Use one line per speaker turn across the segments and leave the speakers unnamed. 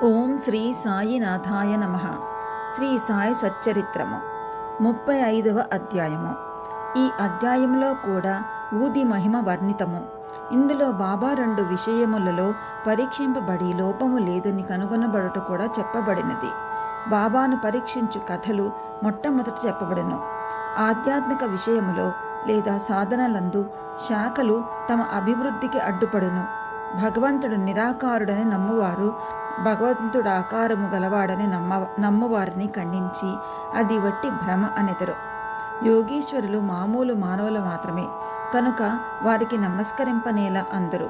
ఓం శ్రీ సాయినాథాయ నమః. శ్రీ సాయి సచ్చరిత్రము 35వ అధ్యాయము. ఈ అధ్యాయంలో కూడా ఊది మహిమ వర్ణితము. ఇందులో బాబా 2 విషయములలో పరీక్షింపబడి లోపము లేదని కనుగొనబడుట కూడా చెప్పబడినది. బాబాను పరీక్షించు కథలు మొట్టమొదట చెప్పబడను. ఆధ్యాత్మిక విషయములో లేదా సాధనలందు శాఖలు తమ అభివృద్ధికి అడ్డుపడును. భగవంతుడు నిరాకారుడని నమ్మువారు భగవంతుడు ఆకారము గలవాడని నమ్మువారిని ఖండించి అది వట్టి భ్రమ అనెదరు. యోగీశ్వరులు మామూలు మానవులు మాత్రమే కనుక వారికి నమస్కరింపనేలా అందరూ.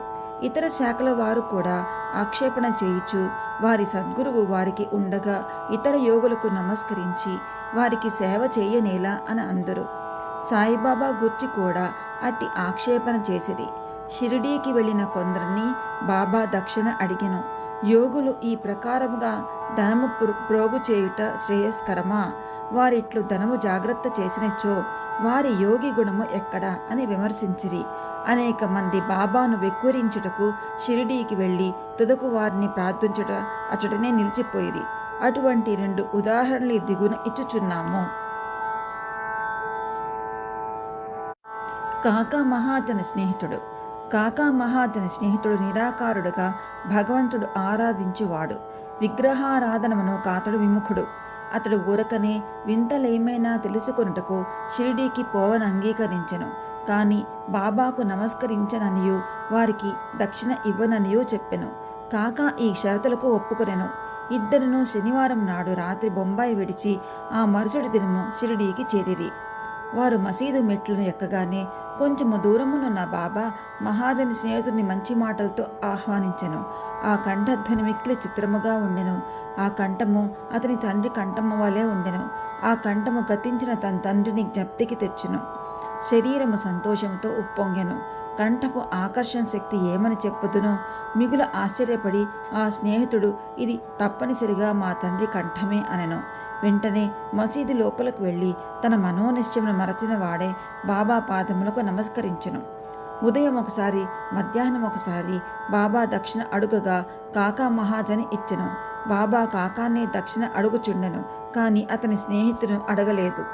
ఇతర శాఖల వారు కూడా ఆక్షేపణ చేయుచు వారి సద్గురువు వారికి ఉండగా ఇతర యోగులకు నమస్కరించి వారికి సేవ చేయనేలా అని అందరూ. సాయిబాబా గూర్చి కూడా అట్టి ఆక్షేపణ చేసిరి. షిరిడీకి వెళ్ళిన కొందరిని బాబా దక్షిణ అడిగెను. యోగులు ఈ ప్రకారముగా ధనము ప్రోగు చేయుట శ్రేయస్కరమా? వారిట్లు ధనము జాగ్రత్త చేసినచో వారి యోగి గుణము ఎక్కడా అని విమర్శించిరి. అనేక మంది బాబాను వెక్కురించుటకు షిరిడీకి వెళ్ళి తుదకు వారిని ప్రార్థించుట అచటనే నిలిచిపోయిరి. అటువంటి 2 ఉదాహరణలు దిగున ఇచ్చుచున్నాము. కాకా మహాజన స్నేహితుడు. కాకా మహాజన స్నేహితుడు నిరాకారుడుగా భగవంతుడు ఆరాధించువాడు. విగ్రహారాధనమును కాతడు విముఖుడు. అతడు ఊరకనే వింతలేమైనా తెలుసుకొనుటకు షిరిడీకి పోవని అంగీకరించెను. కాని బాబాకు నమస్కరించననియు వారికి దక్షిణ ఇవ్వననియూ చెప్పెను. కాకా ఈ షరతులకు ఒప్పుకొనెను. ఇద్దరును శనివారం నాడు రాత్రి బొంబాయి విడిచి ఆ మరుసటి దినము షిరిడీకి చేరిరి. వారు మసీదు మెట్లను ఎక్కగానే కొంచెము దూరమునున్న బాబా మహాజని స్నేహితుడిని మంచి మాటలతో ఆహ్వానించెను. ఆ కంఠధ్వని మిక్కిలి చిత్రముగా ఉండెను. ఆ కంఠము అతని తండ్రి కంఠము వలె ఉండెను. ఆ కంఠము గతించిన తన తండ్రిని జ్ఞప్తికి తెచ్చును. శరీరము సంతోషంతో ఉప్పొంగెను. కంఠపు ఆకర్షణ శక్తి ఏమని చెప్పుదునో మిగుల ఆశ్చర్యపడి ఆ స్నేహితుడు ఇది తప్పనిసరిగా మా తండ్రి కంఠమే అనెను. వెంటనే మసీదు లోపలకు వెళ్ళి తన మనోనిశ్చయమును మరచిన వాడే బాబా పాదములకు నమస్కరించెను. ఉదయం ఒకసారి మధ్యాహ్నం ఒకసారి బాబా దక్షిణ అడుగగా కాకా మహాజని ఇచ్చెను. బాబా కాకానే దక్షిణ అడుగుచుండెను. కాని అతని స్నేహితుడు అడగలేదు.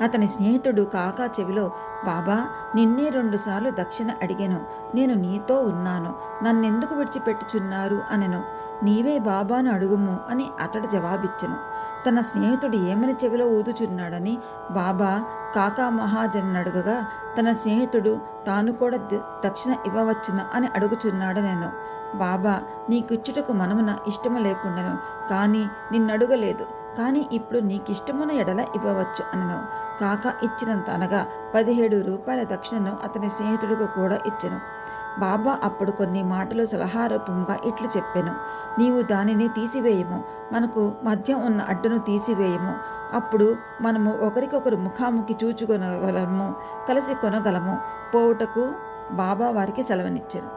అతని స్నేహితుడు కాకా చెవిలో, బాబా నిన్నే 2 సార్లు దక్షిణ అడిగాను. నేను నీతో ఉన్నాను. నన్నెందుకు విడిచిపెట్టుచున్నారు అనెను. నీవే బాబాను అడుగుము అని అతడు జవాబిచ్చెను. తన స్నేహితుడు ఏమని చెవిలో ఊదుచున్నాడని బాబా కాకా మహాజన్ అడుగగా తన స్నేహితుడు తాను కూడా దక్షిణ ఇవ్వవచ్చును అని అడుగుచున్నాడనెను. బాబా నీకిచ్చుటకు మనమున ఇష్టము లేకుండాను, కానీ నిన్నడుగలేదు. కానీ ఇప్పుడు నీకిష్టమున ఎడల ఇవ్వవచ్చు అనను. కాకా ఇచ్చినంత అనగా 17 రూపాయల దక్షిణను అతని స్నేహితుడికి కూడా ఇచ్చెను. బాబా అప్పుడు కొన్ని మాటలు సలహారూపంగా ఇట్లు చెప్పెను. నీవు దానిని తీసివేయము. మనకు మధ్య ఉన్న అడ్డును తీసివేయము. అప్పుడు మనము ఒకరికొకరు ముఖాముఖి చూచుకొనగలము, కలిసి కొనగలము. పోవుటకు బాబా వారికి సెలవునిచ్చెను.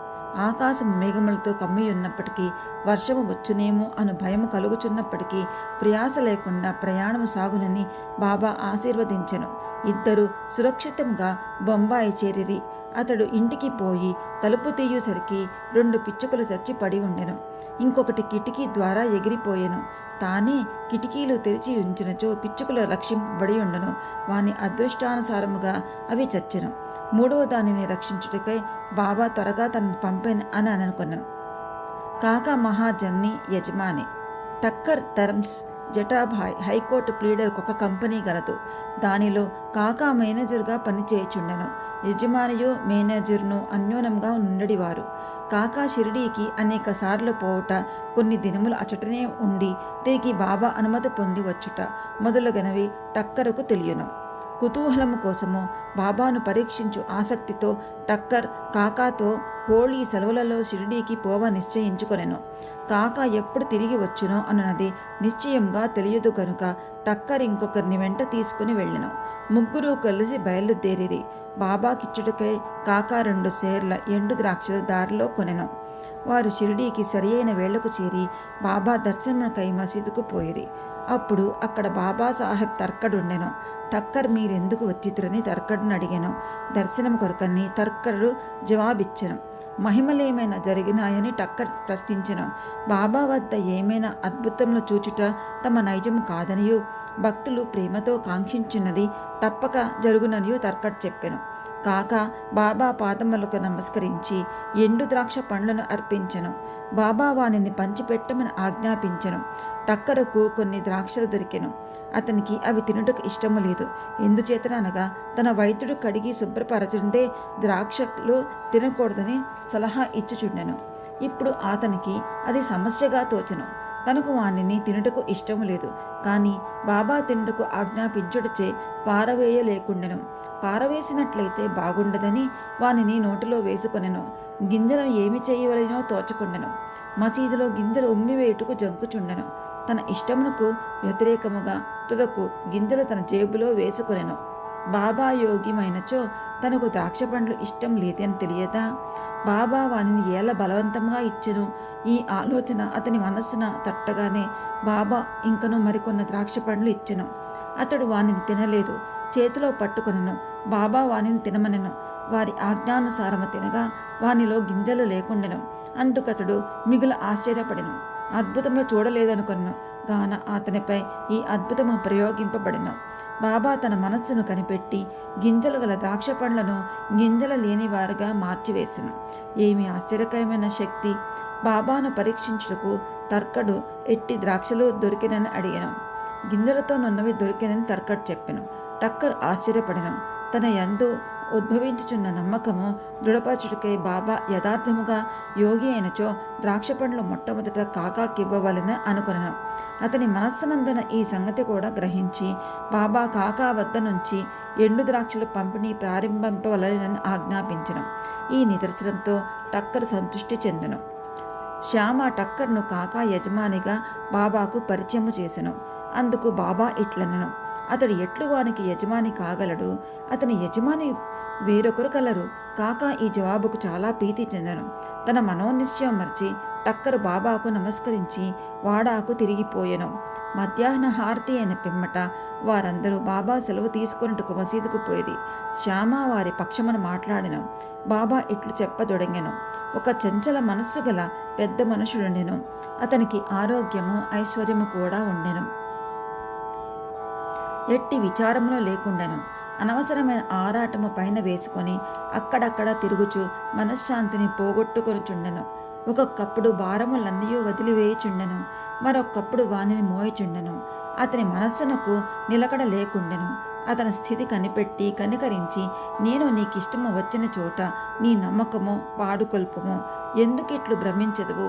ఆకాశం మేఘములతో కమ్మి ఉన్నప్పటికీ వర్షము వచ్చునేమో అను భయము కలుగుచున్నప్పటికీ ప్రయాస లేకుండా ప్రయాణము సాగునని బాబా ఆశీర్వదించెను. ఇద్దరు సురక్షితంగా బొంబాయి చేరిరి. అతడు ఇంటికి పోయి తలుపు తీయుసరికి 2 పిచ్చుకలు చచ్చి పడి ఉండెను. ఇంకొకటి కిటికీ ద్వారా ఎగిరిపోయెను. తానే కిటికీలు తెరిచి ఉంచినచో పిచ్చుకలు రక్షింపబడి ఉండను. వాని అదృష్టానుసారముగా అవి చచ్చెను. 3వ దానిని రక్షించుటకై బాబా త్వరగా తనను పంపెను అని అనుకున్నాను. కాకా మహాజన్ని యజమాని టక్కర్ థర్మ్స్ జటాభాయ్ హైకోర్టు ప్లీడర్ ఒక కంపెనీ గలదు. దానిలో కాకా మేనేజర్గా పనిచేయుచుండెను. యజమానియు మేనేజర్ను అన్యోన్యంగా నుండివారు. కాకా షిరిడీకి అనేక సార్లు పోవుట, కొన్ని దినములు అచటనే ఉండి తిరిగి బాబా అనుమతి పొంది వచ్చుట మొదలుగనవి టక్కరుకు తెలియను. కుతూహలము కోసము బాబాను పరీక్షించు ఆసక్తితో టక్కర్ కాకాతో హోళీ సెలవులలో షిరిడీకి పోవ నిశ్చయించుకొనెను. కాకా ఎప్పుడు తిరిగి వచ్చునో అన్నది నిశ్చయంగా తెలియదు కనుక టక్కర్ ఇంకొకరిని వెంట తీసుకుని వెళ్ళెను. ముగ్గురు కలిసి బయలుదేరిరి. బాబాకిచ్చుటకై కాకా 2 సేర్ల ఎండు ద్రాక్షలు దారిలో కొనెను. వారు షిరిడీకి సరియైన వేళ్లకు చేరి బాబా దర్శనమునకై మసీదుకు పోయిరి. అప్పుడు అక్కడ బాబా సాహెబ్ తర్కడుండెను. టక్కర్ మీరెందుకు వచ్చితురని తర్కడును అడిగాను. దర్శనం కొరకని తర్కడు జవాబిచ్చెను. మహిమలేమైనా జరిగినాయని టక్కర్ ప్రశ్నించెను. బాబా వద్ద ఏమైనా అద్భుతంలో చూచుట తమ నైజము కాదనియు, భక్తులు ప్రేమతో కాంక్షించినది తప్పక జరుగుననియు తర్కట్ చెప్పెను. కాక బాబా పాదములకు నమస్కరించి ఎండు ద్రాక్ష పండ్లను అర్పించెను. బాబా వానిని పంచిపెట్టమని ఆజ్ఞాపించెను. టక్కరకు కొన్ని ద్రాక్షలు దొరికెను. అతనికి అవి తినుటకు ఇష్టము లేదు. ఎందుచేతనగా తన వైద్యుడు కడిగి శుభ్రపరచిందే ద్రాక్షలు తినకూడదని సలహా ఇచ్చుచుండెను. ఇప్పుడు అతనికి అది సమస్యగా తోచెను. తనకు వానిని తినుటకు ఇష్టము లేదు, కానీ బాబా తినుటకు ఆజ్ఞాపించుటచే పారవేయలేకుండెను. పారవేసినట్లయితే బాగుండదని వానిని నోటిలో వేసుకొనెను. గింజలు ఏమి చేయవలనో తోచకుండెను. మసీదులో గింజలు ఉమ్మివేటుకు జంకుచుండెను. తన ఇష్టమునకు వ్యతిరేకముగా తుదకు గింజలు తన జేబులో వేసుకొనెను. బాబా యోగ్యమైనచో తనకు ద్రాక్ష పండ్లు ఇష్టం లేదని తెలియదా? బాబా వానిని ఏల బలవంతంగా ఇచ్చెను. ఈ ఆలోచన అతని మనస్సున తట్టగానే బాబా ఇంకను మరికొన్న ద్రాక్ష పండ్లు ఇచ్చెను. అతడు వానిని తినలేదు, చేతిలో పట్టుకొనెను. బాబా వానిని తినమనెను. వారి ఆజ్ఞానుసారము తినగా వానిలో గింజలు లేకుండెను. అందుకతడు మిగుల ఆశ్చర్యపడెను. అద్భుతములు చూడలేదనుకొనెను గాన అతనిపై ఈ అద్భుతము ప్రయోగింపబడెను. బాబా తన మనస్సును కనిపెట్టి గింజలు గల ద్రాక్ష పండ్లను గింజల లేని వారుగా మార్చివేసెను. ఏమి ఆశ్చర్యకరమైన శక్తి! బాబాను పరీక్షించుటకు తర్కడు ఎట్టి ద్రాక్షలు దొరికినని అడిగాను. గింజలతో నున్నవి దొరికినని తర్కడు చెప్పెను. టక్కర్ ఆశ్చర్యపడెను. తన యందు ఉద్భవించుచున్న నమ్మకము దృఢపరచుటకై బాబా యథార్థముగా యోగి అయినచో ద్రాక్ష పండ్లు మొట్టమొదట కాకాకివ్వవలని అనుకొనెను. అతని మనస్సునందున ఈ సంగతి కూడా గ్రహించి బాబా కాకా వద్ద నుంచి ఎండు ద్రాక్షలు పంపిణీ ప్రారంభింపవలనని ఆజ్ఞాపించెను. ఈ నిదర్శనంతో టక్కర్ సంతృష్టి చెందెను. శ్యామ టక్కర్ను కాకా యజమానిగా బాబాకు పరిచయము చేసెను. అందుకు బాబా ఇట్లనెను: అతడు ఎట్లు వానికి యజమాని కాగలడు? అతని యజమాని వేరొకరు కలరు. కాకా ఈ జవాబుకు చాలా ప్రీతి చెందెను. తన మనోనిశ్చయం మర్చి టక్కరు బాబాకు నమస్కరించి వాడాకు తిరిగిపోయెను. మధ్యాహ్న హారతి అయిన పిమ్మట వారందరూ బాబా సెలవు తీసుకొనుటకు మసీదుకు పోయిరి. శ్యామ వారి పక్షమున మాట్లాడెను. బాబా ఇట్లు చెప్పదొడంగెను: ఒక చంచల మనస్సు గల పెద్ద మనుషుడుండెను. అతనికి ఆరోగ్యము ఐశ్వర్యము కూడా ఉండెను. ఎట్టి విచారములో లేకుండెను. అనవసరమైన ఆరాటము పైన వేసుకొని అక్కడక్కడ తిరుగుచు మనశ్శాంతిని పోగొట్టుకొనుచుండెను. ఒక్కొక్కప్పుడు భారములన్నీ వదిలివేయుచుండెను, మరొక్కప్పుడు వానిని మోయుచుండెను. అతని మనస్సునకు నిలకడ లేకుండెను. అతని స్థితి కనిపెట్టి కనికరించి, నేను నీకిష్టము వచ్చిన చోట నీ నమ్మకము పాడుకొల్పుము. ఎందుకిట్లు భ్రమించదువు?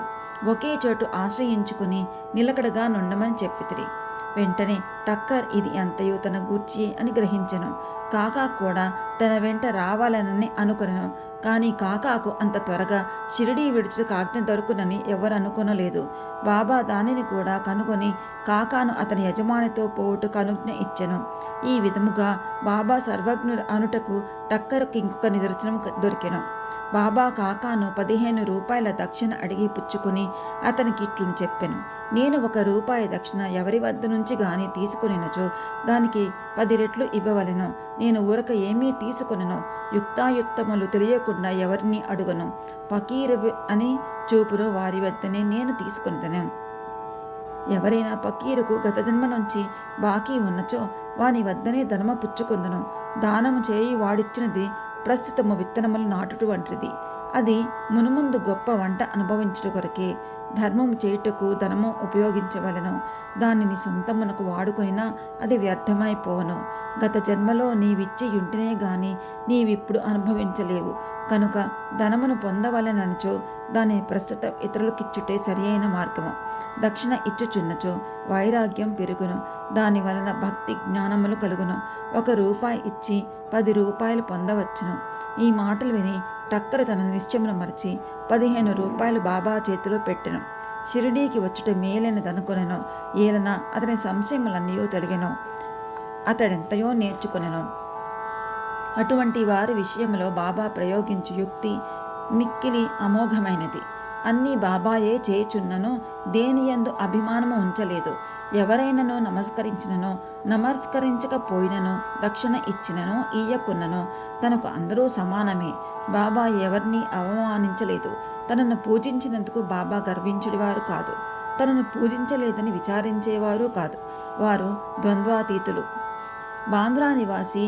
ఒకే చోటు ఆశ్రయించుకుని నిలకడగా నుండమని చెప్పితిరి. వెంటనే టక్కర్ ఇది అంతయు తన గూర్చి అని గ్రహించెను. కాకా కూడా తన వెంట రావాలనని అనుకొనెను. కానీ కాకాకు అంత త్వరగా షిరిడీ విడుచుకు ఆజ్ఞ దొరుకునని ఎవరు అనుకొనలేదు. బాబా దానిని కూడా కనుగొని కాకాను అతని యజమానితో పోవుటకు అనుజ్ఞ ఇచ్చెను. ఈ విధముగా బాబా సర్వజ్ఞుడు అనుటకు టక్కర్కి ఇంకొక నిదర్శనం దొరికెను. బాబా కాకాను 15 రూపాయల దక్షిణ అడిగి పుచ్చుకుని అతనికి ఇట్లు చెప్పెను: నేను 1 రూపాయి దక్షిణ ఎవరి వద్ద నుంచి గాని తీసుకొనినచో దానికి 10 రెట్లు ఇవ్వవలెను. నేను ఊరక ఏమీ తీసుకొనను. యుక్తాయుక్తములు తెలియకుండా ఎవరిని అడుగను. ఫకీరు అని చూపును వారి వద్దనే నేను తీసుకొనిదను. ఎవరైనా ఫకీరుకు గత జన్మ నుంచి బాకీ ఉన్నచో వాని వద్దనే ధనము పుచ్చుకొందును. దానము చేయి వాడిచ్చినది ప్రస్తుతము విత్తనములు నాటుట వంటిది. అది మునుముందు గొప్ప వంట అనుభవించుట కొరకే. ధర్మము చేయుటకు ధనము ఉపయోగించవలెను. దానిని సొంతమునకు వాడుకొనినా అది వ్యర్థమైపోవను. గత జన్మలో నీవిచ్చి ఉంటేనే గాని నీవిప్పుడు అనుభవించలేవు. కనుక ధనమును పొందవలెననిచో దానిని ప్రస్తుత ఇతరులకిచ్చుటే సరి అయిన మార్గము. దక్షిణ ఇచ్చుచున్నచో వైరాగ్యం పెరుగును. దాని వలన భక్తి జ్ఞానములు కలుగును. 1 రూపాయి ఇచ్చి 10 రూపాయలు పొందవచ్చును. ఈ మాటలు విని టక్కర్ తన నిశ్చయమును మరచి 15 రూపాయలు బాబా చేతిలో పెట్టెను. షిరిడీకి వచ్చుట మేలైనదనుకొనెను. ఏలన అతని సంశయములన్నీ తొలగెను. అతడెంతయో నేర్చుకొనెను. అటువంటి వారి విషయంలో బాబా ప్రయోగించు యుక్తి మిక్కిలి అమోఘమైనది. అన్నీ బాబాయే చేయుచున్నను దేనియందు అభిమానము ఉంచలేదు. ఎవరైనను నమస్కరించిననో నమస్కరించకపోయినను దక్షిణ ఇచ్చిననో ఇయ్యకున్ననో తనకు అందరూ సమానమే. బాబా ఎవరిని అవమానించలేదు. తనను పూజించినందుకు బాబా గర్వించేవారు కాదు. తనను పూజించలేదని విచారించేవారు కాదు. వారు ద్వంద్వాతీతులు. బాంద్రా నివాసి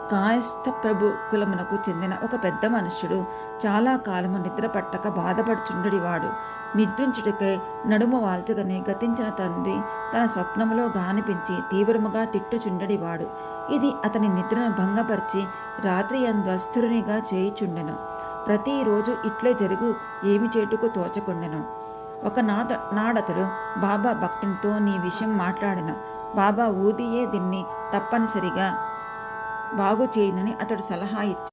కాయస్థ ప్రభు కులమునకు చెందిన ఒక పెద్ద మనుష్యుడు చాలా కాలము నిద్ర పట్టక బాధపడుచుండడివాడు. నిద్రించుటకై నడుము వాల్చగానే గతించిన తండ్రి తన స్వప్నములో గానిపించి తీవ్రముగా తిట్టుచుండడివాడు. ఇది అతని నిద్రను భంగపరిచి రాత్రి అందు అస్థిరునిగా చేయుచుండెను. ప్రతిరోజు ఇట్లే జరుగు, ఏమి చేటుకు తోచకుండెను. ఒక నాడతడు బాబా భక్తునితో నీ విషయం మాట్లాడెను. బాబా ఊదియే దీన్ని తప్పనిసరిగా బాగు చేయనని అతడు సలహా ఇచ్చాడు.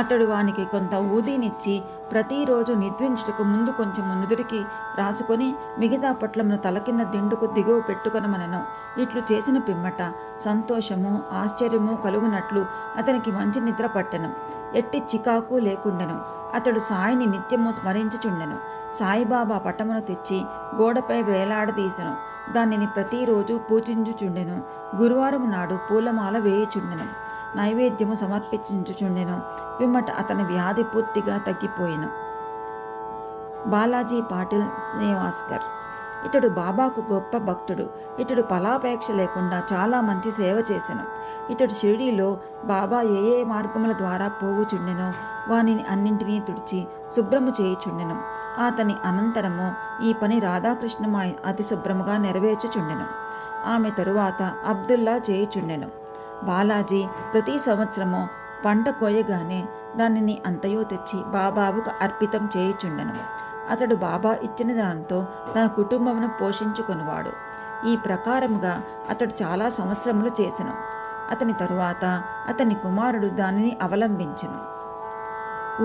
అతడు వానికి కొంత ఊదీనిచ్చి ప్రతిరోజు నిద్రించుటకు ముందు కొంచెం నుదుటికి రాసుకొని మిగతా పొట్లమును తల కింద దిండుకు దిగువ పెట్టుకొనమనెను. ఇట్లు చేసిన పిమ్మట సంతోషము ఆశ్చర్యము కలుగునట్లు అతనికి మంచి నిద్ర పట్టెను. ఎట్టి చికాకు లేకుండెను. అతడు సాయిని నిత్యము స్మరించుచుండెను. సాయిబాబా పటమును తెచ్చి గోడపై వేలాడదీసెను. దానిని ప్రతిరోజు పూజించుచుండెను. గురువారం నాడు పూలమాల వేయుచుండెను. నైవేద్యము సమర్పించుచుండెను. పిమ్మట అతని వ్యాధి పూర్తిగా తగ్గిపోయెను. బాలాజీ పాటిల్ నేవాస్కర్. ఇతడు బాబాకు గొప్ప భక్తుడు. ఇతడు ఫలాపేక్ష లేకుండా చాలా మంచి సేవ చేసెను. ఇతడు షిరిడీలో బాబా ఏ ఏ మార్గముల ద్వారా పోవుచుండెనో వానిని అన్నింటినీ తుడిచి శుభ్రము చేయుచుండెను. అతని అనంతరము ఈ పని రాధాకృష్ణమాయ్ అతి శుభ్రముగా నెరవేర్చుచుండెను. ఆమె తరువాత అబ్దుల్లా చేయుచుండెను. బాలాజీ ప్రతి సంవత్సరము పంట కోయగానే దానిని అంతయో తెచ్చి బాబావుకు అర్పితం చేయుచుండెను. అతడు బాబా ఇచ్చిన దానితో తన కుటుంబమును పోషించుకొనివాడు. ఈ ప్రకారముగా అతడు చాలా సంవత్సరములు చేసెను. అతని తరువాత అతని కుమారుడు దానిని అవలంబించెను.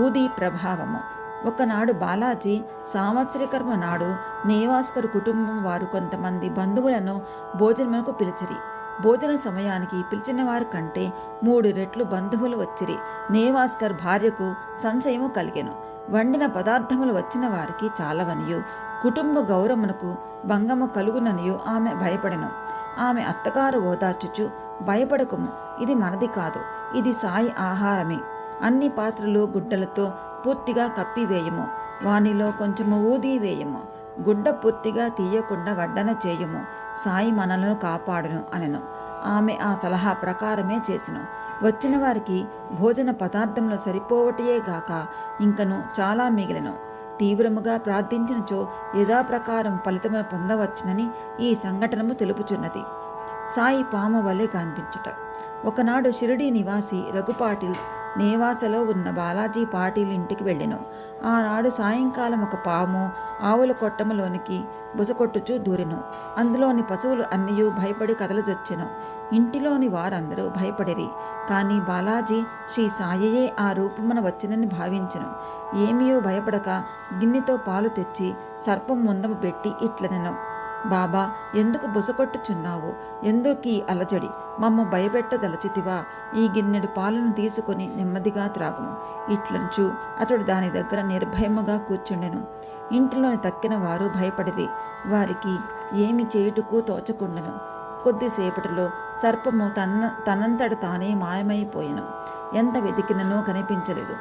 ఊదీ ప్రభావము. ఒకనాడు బాలాజీ సాంవత్సరికర్మ నాడు నేవాస్కర్ కుటుంబం వారు కొంతమంది బంధువులను భోజనమునకు పిలిచిరి. భోజన సమయానికి పిలిచిన వారి కంటే 3 రెట్లు బంధువులు వచ్చిరి. నేవాస్కర్ భార్యకు సంశయము కలిగెను. వండిన పదార్థములు వచ్చిన వారికి చాలవనియు కుటుంబ గౌరవమునకు భంగము కలుగుననియు ఆమె భయపడెను. ఆమె అత్తగారు ఓదార్చుచు, భయపడకుము, ఇది మనది కాదు, ఇది సాయి ఆహారమే. అన్ని పాత్రలు గుడ్డలతో పూర్తిగా కప్పివేయము. వానిలో కొంచెము ఊది వేయము. గుడ్డ పూర్తిగా తీయకుండా వడ్డన చేయుము. సాయి మనలను కాపాడును అనెను. ఆమె ఆ సలహా ప్రకారమే చేసెను. వచ్చిన వారికి భోజన పదార్థంలో సరిపోవటయే గాక ఇంకను చాలా మిగిలెను. తీవ్రముగా ప్రార్థించినచో యథాప్రకారం ఫలితము పొందవచ్చునని ఈ సంఘటనము తెలుపుచున్నది. సాయి పాము వలె కనిపించుట. ఒకనాడు షిరిడీ నివాసి రఘుపాటిల్ నేవాసలో ఉన్న బాలాజీ పాటిల్ ఇంటికి వెళ్ళెను. ఆనాడు సాయంకాలం ఒక పాము ఆవుల కొట్టములోనికి బుసకొట్టుచూ దూరెను. అందులోని పశువులు అన్నయూ భయపడి కదలజొచ్చెను. ఇంటిలోని వారందరూ భయపడిరి. కానీ బాలాజీ శ్రీ సాయయే ఆ రూపమున వచ్చినని భావించెను. ఏమీయో భయపడక గిన్నెతో పాలు తెచ్చి సర్పం ముందము పెట్టి ఇట్లనెను, బాబా, ఎందుకు బుసకొట్టుచున్నావు? ఎందుకీ అలజడి? మమ్మ భయపెట్టదలచితివా? ఈ గిన్నెడు పాలను తీసుకొని నెమ్మదిగా త్రాగుము. ఇట్లంచు అతడు దాని దగ్గర నిర్భయముగా కూర్చుండెను. ఇంటిలోని తక్కిన వారు భయపడిరి. వారికి ఏమి చేయుటకు తోచకుండెను. కొద్దిసేపటిలో సర్పము తనంతట తానే మాయమైపోయెను. ఎంత వెతికిననో కనిపించలేదు.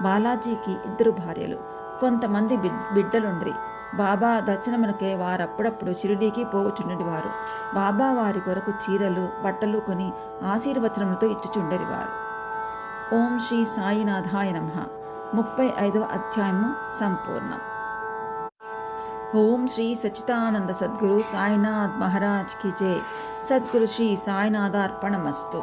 బాలాజీకి 2 భార్యలు, కొంతమంది బిడ్డలుండ్రి. బాబా దర్శనమునకే వారప్పుడప్పుడు షిరిడీకి పోవుచుండేవారు. బాబా వారి కొరకు చీరలు బట్టలు కొని ఆశీర్వచనములతో ఇచ్చుచుండేవారు. ఓం శ్రీ సాయినాథాయ నమః. 35వ అధ్యాయము సంపూర్ణం. ఓం శ్రీ సచ్చిదానంద సద్గురు సాయినాథ్ మహారాజ్ కి జై. సద్గురు శ్రీ సాయినాథార్పణమస్తు.